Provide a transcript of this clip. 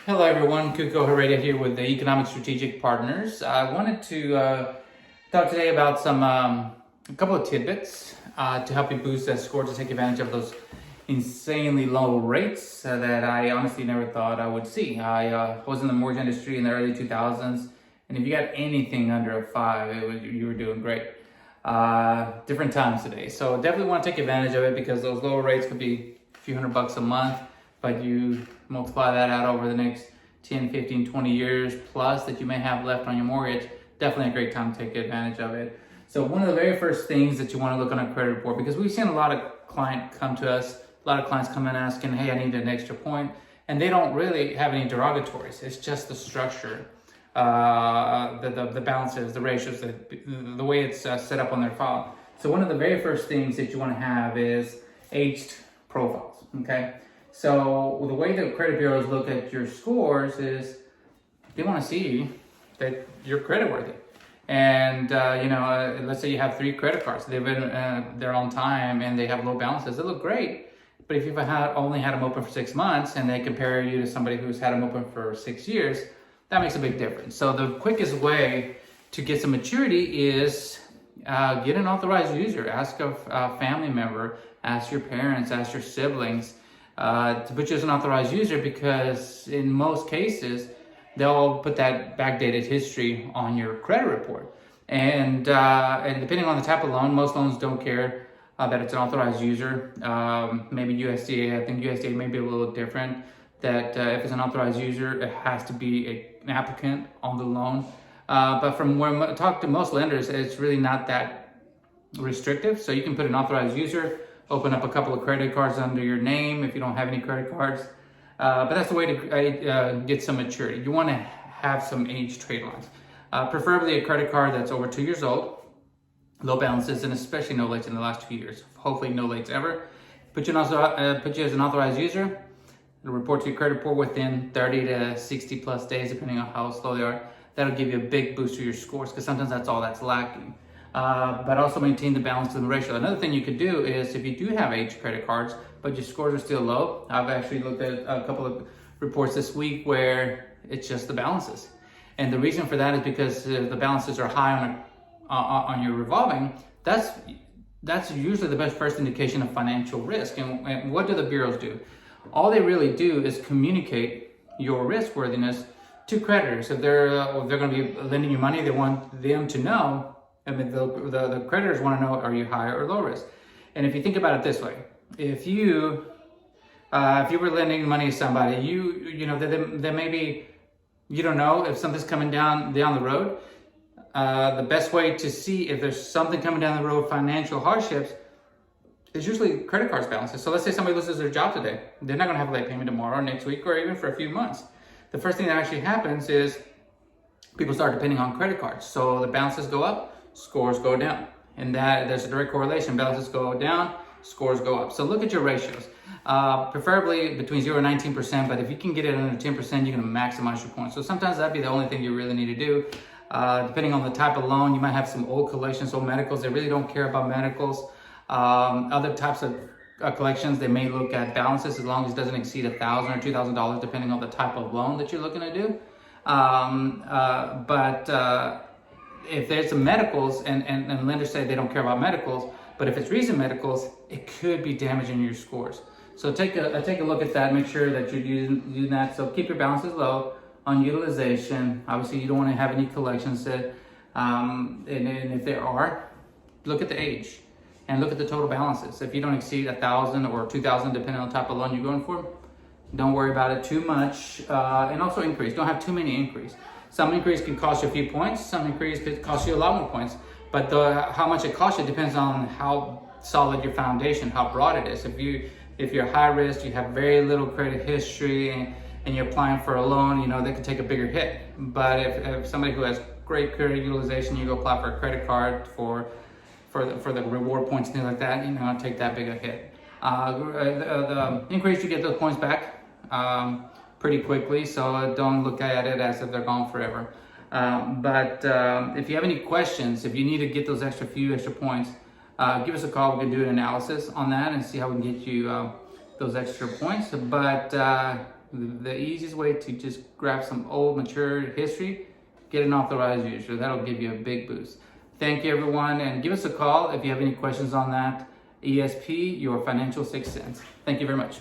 Hello everyone, Kuko Heredia here with the Economic Strategic Partners. I wanted to talk today about a couple of tidbits to help you boost that score to take advantage of those insanely low rates that I honestly never thought I would see. I was in the mortgage industry in the early 2000s, and if you got anything under a 5, you were doing great. Different times today, so definitely want to take advantage of it because those lower rates could be a few $100 a month, but you multiply that out over the next 10, 15, 20 years plus that you may have left on your mortgage, definitely a great time to take advantage of it. So one of the very first things that you want to look on a credit report, because we've seen a lot of clients come to us, a lot of clients come in asking, hey, I need an extra point, and they don't really have any derogatories. It's just the structure, the balances, the ratios, the way it's set up on their file. So one of the very first things that you want to have is aged profiles, okay? So the way the credit bureaus look at your scores is they want to see that you're creditworthy. And let's say you have 3 credit cards, they're on time and they have low balances. They look great, but if you've only had them open for 6 months and they compare you to somebody who's had them open for 6 years, that makes a big difference. So the quickest way to get some maturity is get an authorized user. Ask a family member, ask your parents, ask your siblings to put you as an authorized user, because in most cases they'll put that backdated history on your credit report. And depending on the type of loan, most loans don't care that it's an authorized user. Maybe USDA, I think USDA may be a little different, that if it's an authorized user, it has to be an applicant on the loan. But from when I talk to most lenders, it's really not that restrictive. So you can put an authorized user, open up a couple of credit cards under your name if you don't have any credit cards. But that's the way to get some maturity. You want to have some age trade lines. Preferably a credit card that's over 2 years old, low balances, and especially no lates in the last 2 years. Hopefully no lates ever. Put you as an authorized user. It'll report to your credit report within 30 to 60 plus days, depending on how slow they are. That'll give you a big boost to your scores, because sometimes that's all that's lacking. But also maintain the balance and the ratio. Another thing you could do is, if you do have age credit cards, but your scores are still low, I've actually looked at a couple of reports this week where it's just the balances. And the reason for that is because the balances are high on your revolving. That's usually the best first indication of financial risk. And what do the bureaus do? All they really do is communicate your risk worthiness to creditors. If they're going to be lending you money, they want them to know. I mean, the creditors want to know, are you high or low risk? And if you think about it this way, if you were lending money to somebody, then maybe you don't know if something's coming down the road. The best way to see if there's something coming down the road, financial hardships, is usually credit cards balances. So let's say somebody loses their job today. They're not going to have a late payment tomorrow, next week, or even for a few months. The first thing that actually happens is people start depending on credit cards. So the balances go up, scores go down. And there's a direct correlation. Balances go down, scores go up. So look at your ratios. Preferably between 0 and 19%, but if you can get it under 10%, you're going to maximize your points. So sometimes that'd be the only thing you really need to do. Depending on the type of loan, you might have some old collections, old medicals. They really don't care about medicals. Other types of collections, they may look at balances as long as it doesn't exceed $1,000 or $2,000, depending on the type of loan that you're looking to do. If there's some medicals, and lenders say they don't care about medicals, but if it's recent medicals, it could be damaging your scores. So take a look at that. Make sure that you're using that. So keep your balances low on utilization. Obviously, you don't want to have any collections that, and if there are, look at the age and look at the total balances. If you don't exceed 1,000 or 2,000, depending on the type of loan you're going for, don't worry about it too much. And also increase. Don't have too many increase. Some increase can cost you a few points. Some increase could cost you a lot more points. But how much it costs you depends on how solid your foundation, how broad it is. If you're high risk, you have very little credit history, and you're applying for a loan, they could take a bigger hit. But if somebody who has great credit utilization, you go apply for a credit card for the reward points and things like that, take that big a hit. The increase, you get those points back pretty quickly, so don't look at it as if they're gone forever. But if you have any questions, if you need to get those few extra points, give us a call. We can do an analysis on that and see how we can get you those extra points. But The easiest way to just grab some old, mature history, get an authorized user. That'll give you a big boost. Thank you, everyone, and give us a call if you have any questions on that. ESP, your financial sixth sense. Thank you very much.